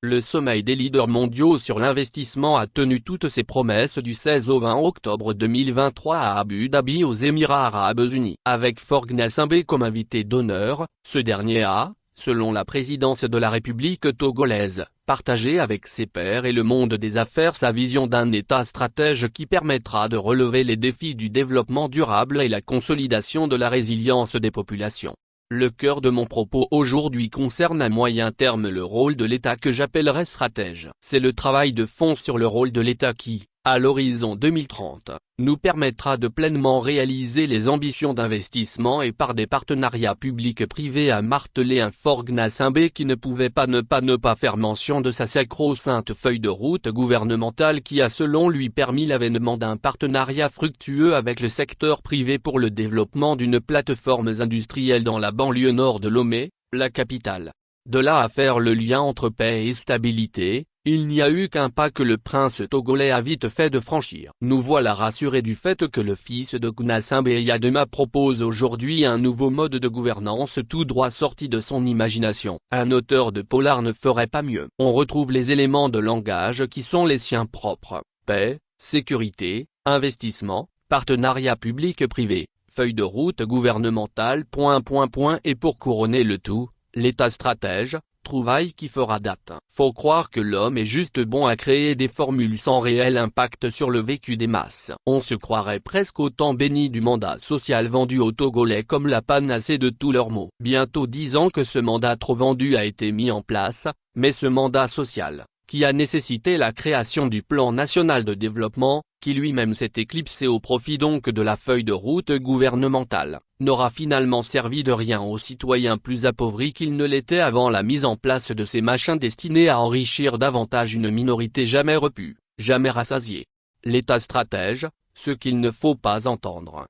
Le sommeil des leaders mondiaux sur l'investissement a tenu toutes ses promesses du 16 au 20 octobre 2023 à Abu Dhabi aux Émirats Arabes Unis. Avec Forg Gnassingbé comme invité d'honneur, ce dernier a, selon la présidence de la République togolaise, partagé avec ses pairs et le monde des affaires sa vision d'un État stratège qui permettra de relever les défis du développement durable et la consolidation de la résilience des populations. Le cœur de mon propos aujourd'hui concerne à moyen terme le rôle de l'État que j'appellerais stratège. C'est le travail de fond sur le rôle de l'État qui, à l'horizon 2030, nous permettra de pleinement réaliser les ambitions d'investissement et par des partenariats publics-privés, a martelé un Forg Gnassingbé qui ne pouvait pas ne pas faire mention de sa sacro-sainte feuille de route gouvernementale qui a selon lui permis l'avènement d'un partenariat fructueux avec le secteur privé pour le développement d'une plateforme industrielle dans la banlieue nord de Lomé, la capitale. De là à faire le lien entre paix et stabilité, il n'y a eu qu'un pas que le prince togolais a vite fait de franchir. Nous voilà rassurés du fait que le fils de Gnassingbé Eyadema propose aujourd'hui un nouveau mode de gouvernance tout droit sorti de son imagination. Un auteur de polar ne ferait pas mieux. On retrouve les éléments de langage qui sont les siens propres: paix, sécurité, investissement, partenariat public-privé, feuille de route gouvernementale ... Et pour couronner le tout, l'État stratège, trouvaille qui fera date. Faut croire que l'homme est juste bon à créer des formules sans réel impact sur le vécu des masses. On se croirait presque au temps béni du mandat social vendu aux Togolais comme la panacée de tous leurs maux. Bientôt 10 ans que ce mandat trop vendu a été mis en place, mais ce mandat social, qui a nécessité la création du plan national de développement, qui lui-même s'est éclipsé au profit donc de la feuille de route gouvernementale, n'aura finalement servi de rien aux citoyens plus appauvris qu'ils ne l'étaient avant la mise en place de ces machins destinés à enrichir davantage une minorité jamais repue, jamais rassasiée. L'État stratège, ce qu'il ne faut pas entendre,